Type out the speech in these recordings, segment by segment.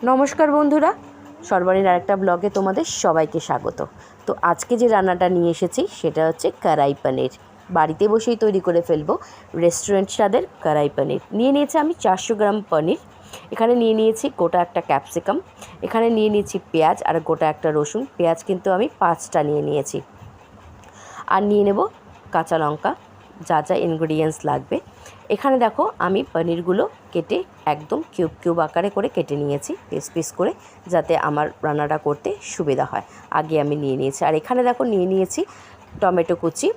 নমস্কার বন্ধুরা, সর্বাণীর আরেকটা ব্লগে তোমাদের সবাইকে স্বাগত। তো আজকে যে রান্নাটা নিয়ে এসেছি সেটা হচ্ছে কড়াই পনির। বাড়িতে বসেই তৈরি করে ফেলবো রেস্টুরেন্ট স্বাদের কড়াই পনির। নিয়ে নিয়েছি আমি 400 গ্রাম পনির। এখানে নিয়ে নিয়েছি গোটা একটা ক্যাপসিকাম, এখানে নিয়ে নিয়েছি পেঁয়াজ আর গোটা একটা রসুন। পেঁয়াজ কিন্তু আমি 5টা নিয়ে নিয়েছি। আর নিয়ে নেব কাঁচা লঙ্কা, যা যা ইনগ্রিডিয়েন্টস লাগবে। এখানে দেখো আমি পনিরগুলো কেটে একদম কিউব কিউব আকারে করে কেটে নিয়েছি, পিস পিস করে, যাতে আমার রান্নাটা করতে সুবিধা হয়। আগে আমি নিয়ে নিয়েছি। আর এখানে দেখো নিয়ে নিয়েছি টমেটো কুচি,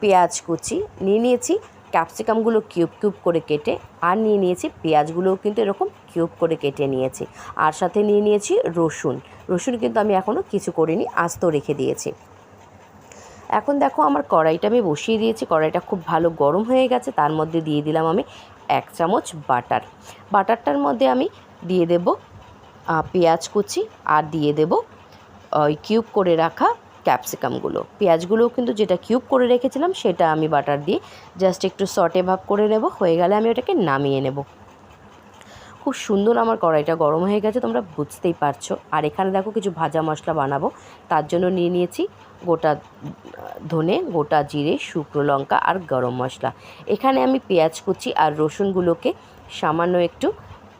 পেঁয়াজ কুচি, নিয়ে নিয়েছি ক্যাপসিকামগুলো কিউব কিউব করে কেটে, আর নিয়ে নিয়েছি পেঁয়াজগুলোও কিন্তু এরকম কিউব করে কেটে নিয়েছি। আর সাথে নিয়ে নিয়েছি রসুন। রসুন কিন্তু আমি এখনও কিছু করিনি, আস্ত রেখে দিয়েছি। এখন দেখো আমার কড়াইটা আমি বসিয়ে দিয়েছি। কড়াইটা খুব ভালো গরম হয়ে গেছে। তার মধ্যে দিয়ে দিলাম আমি 1 চামচ বাটার। বাটারটার মধ্যে আমি দিয়ে দেব পেঁয়াজ কুচি, আর দিয়ে দেব ওই কিউব করে রাখা ক্যাপসিকামগুলো। পেঁয়াজগুলোও কিন্তু যেটা কিউব করে রেখেছিলাম সেটা আমি বাটার দিয়ে জাস্ট একটু সটে ভাব করে নেব। হয়ে গেলে আমি ওটাকে নামিয়ে নেব। খুব সুন্দর আমার কড়াইটা গরম হয়ে গেছে, তোমরা বুঝতেই পারছো। আর এখানে দেখো কিছু ভাজা মশলা বানাবো, তার জন্য নিয়ে নিয়েছি গোটা ধনে, গোটা জিরে, শুকনো লঙ্কা আর গরম মশলা। এখানে আমি পেঁয়াজ কুচি আর রসুনগুলোকে সামান্য একটু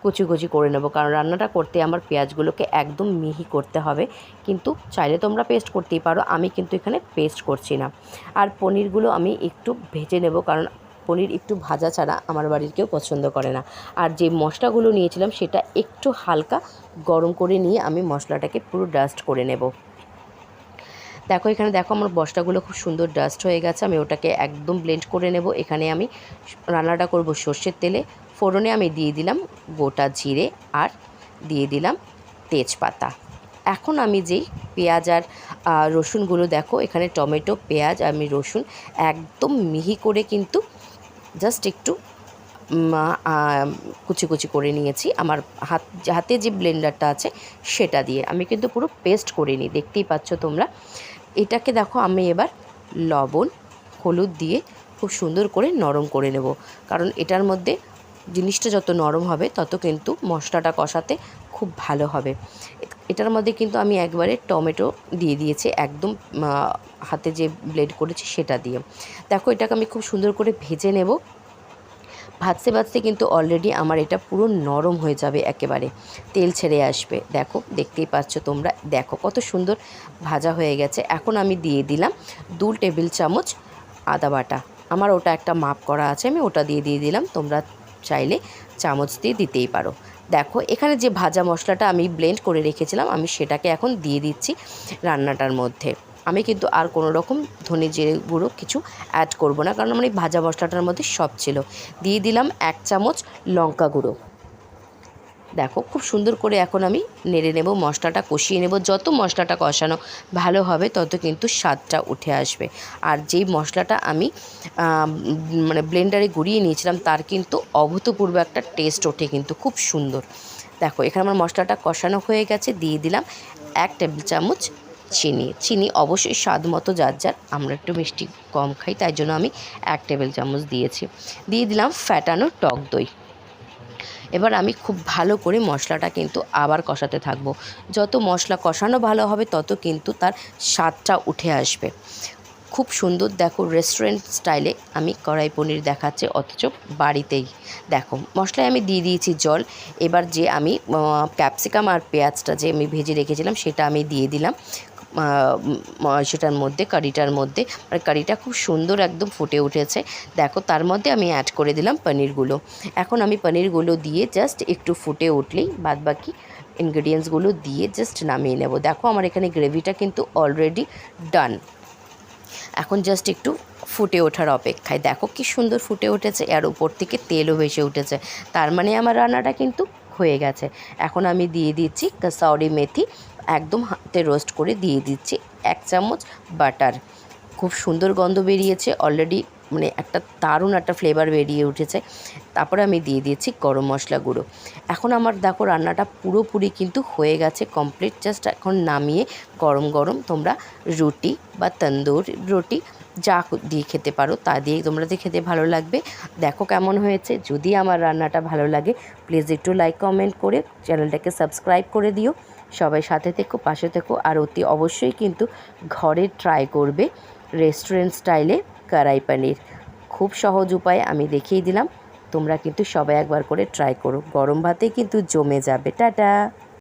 কুচি কুচি করে নেব, কারণ রান্নাটা করতে আমার পেঁয়াজগুলোকে একদম মিহি করতে হবে। কিন্তু চাইলে তোমরা পেস্ট করতেই পারো, আমি কিন্তু এখানে পেস্ট করছি না। আর পনিরগুলো আমি একটু ভেজে নেব, কারণ পনির একটু ভাজা ছাড়া আমার বাড়ির কেউ পছন্দ করে না। আর যে মশলাগুলো নিয়েছিলাম সেটা একটু হালকা গরম করে নিয়ে আমি মশলাটাকে পুরো ডাস্ট করে নেব। দেখো এখানে দেখো আমার মশলাগুলো খুব সুন্দর ডাস্ট হয়ে গেছে। আমি ওটাকে একদম ব্লেন্ড করে নেব। এখানে আমি রান্নাটা করব সর্ষের তেলে। ফোড়নে আমি দিয়ে দিলাম গোটা জিরে আর দিয়ে দিলাম তেজপাতা। এখন আমি যেই পেঁয়াজ আর রসুনগুলো, দেখো এখানে টমেটো, পেঁয়াজ, আমি রসুন একদম মিহি করে কিন্তু জাস্ট একটু কুচি কুচি করে নিয়েছি। আমার হাতে যে ব্লেন্ডারটা আছে সেটা দিয়ে, আমি কিন্তু পুরো পেস্ট করিনি, দেখতেই পাচ্ছ তোমরা। এটাকে দেখো আমি এবার লবণ, হলুদ দিয়ে খুব সুন্দর করে নরম করে নেব, কারণ এটার মধ্যে জিনিসটা যত নরম হবে তত কিন্তু মশলাটা কষাতে খুব ভালো হবে। এটার মধ্যে কিন্তু আমি একবারে টমেটো দিয়ে দিয়েছি, একদম হাতে যে ব্লেন্ড করেছি সেটা দিয়ে। দেখো এটাকে আমি খুব সুন্দর করে ভেজে নেব। ভাজতে ভাজতে কিন্তু অলরেডি আমার এটা পুরো নরম হয়ে যাবে, একেবারে তেল ছেড়ে আসবে। দেখো দেখতেই পাচ্ছ তোমরা, দেখো কত সুন্দর ভাজা হয়ে গেছে। এখন আমি দিয়ে দিলাম 2 টেবিল চামচ আদা বাটা। আমার ওটা একটা মাপ করা আছে, আমি ওটা দিয়ে দিলাম। তোমরা চাইলে চামচ দিয়ে দিতেই পারো। দেখো এখানে যে ভাজা মশলাটা আমি ব্লেন্ড করে রেখেছিলাম, আমি সেটাকে এখন দিয়ে দিচ্ছি রান্নাটার মধ্যে। আমি কিন্তু আর কোনো রকম ধনে জিরে গুঁড়ো কিছু অ্যাড করব না, কারণ আমার এই ভাজা মশলাটার মধ্যে সব ছিল। দিয়ে দিলাম 1 চামচ লঙ্কা গুঁড়ো। দেখো খুব সুন্দর করে এখন আমি নেড়ে নেব, মশলাটা কষিয়ে নেব। যত মশলাটা কষানো ভালো হবে তত কিন্তু স্বাদটা উঠে আসবে। আর যেই মশলাটা আমি মানে ব্লেন্ডারে গুঁড়িয়ে নিয়েছিলাম তার কিন্তু অভূতপূর্ব একটা টেস্ট ওঠে, কিন্তু খুব সুন্দর। দেখো এখানে আমার মশলাটা কষানো হয়ে গেছে। দিয়ে দিলাম 1 টেবিল চামচ চিনি। চিনি অবশ্যই স্বাদ মতো, যার যার, আমরা একটু মিষ্টি কম খাই তাই জন্য আমি 1 টেবিল চামচ দিয়েছি। দিয়ে দিলাম ফ্যাটানো টক দই। এবার আমি খুব ভালো করে মশলাটা কিন্তু আবার কষাতে থাকবো। যত মশলা কষানো ভালো হবে তত কিন্তু তার স্বাদটা উঠে আসবে খুব সুন্দর। দেখো রেস্টুরেন্ট স্টাইলে আমি কড়াই পনির দেখাচ্ছে, অথচ বাড়িতেই। দেখো মশলায় আমি দিয়ে দিয়েছি জল। এবার যে আমি ক্যাপসিকাম আর পেঁয়াজটা যে আমি ভেজে রেখেছিলাম সেটা আমি দিয়ে দিলাম সেটার মধ্যে, কারিটার মধ্যে। আর কারিটা খুব সুন্দর একদম ফুটে উঠেছে। দেখো তার মধ্যে আমি অ্যাড করে দিলাম পনিরগুলো। এখন আমি পনিরগুলো দিয়ে জাস্ট একটু ফুটে উঠলেই বাদবাকি ইনগ্রিডিয়েন্টসগুলো দিয়ে জাস্ট নামিয়ে নেব। দেখো আমার এখানে গ্রেভিটা কিন্তু অলরেডি ডান। এখন জাস্ট একটু ফুটে ওঠার অপেক্ষায়। দেখো কি সুন্দর ফুটে উঠেছে, আর উপর থেকে তেলও ভেসে উঠেছে, তার মানে আমার রান্নাটা কিন্তু হয়ে গেছে। এখন আমি দিয়ে দিচ্ছি কাসৌরি মেথি, একদম হাতে রোস্ট করে দিয়ে দিচ্ছি 1 চামচ বাটার। খুব সুন্দর গন্ধ বেরিয়েছে অলরেডি। মানে একটা দারুণ একটা ফ্লেভার বেরিয়ে উঠেছে। তারপরে আমি দিয়ে দিয়েছি গরম মশলা গুঁড়ো। এখন আমার দেখো রান্নাটা পুরোপুরি কিন্তু হয়ে গেছে কমপ্লিট। জাস্ট এখন নামিয়ে গরম গরম তোমরা রুটি বা তন্দুর রুটি যা দিয়ে খেতে পারো তা দিয়ে তোমরা দিয়ে খেতে ভালো লাগবে। দেখো কেমন হয়েছে। যদি আমার রান্নাটা ভালো লাগে প্লিজ একটু লাইক কমেন্ট করে চ্যানেলটাকে সাবস্ক্রাইব করে দিও। সবাই সাথে থেকো, পাশে থেকো, আর অতি অবশ্যই কিন্তু ঘরে ট্রাই করবে রেস্টুরেন্ট স্টাইলে কড়াই পনির। খুব সহজ উপায়ে আমি দেখিয়ে দিলাম, তোমরা কিন্তু সবাই একবার করে ট্রাই করো। গরম ভাতে কিন্তু জমে যাবে। টাটা।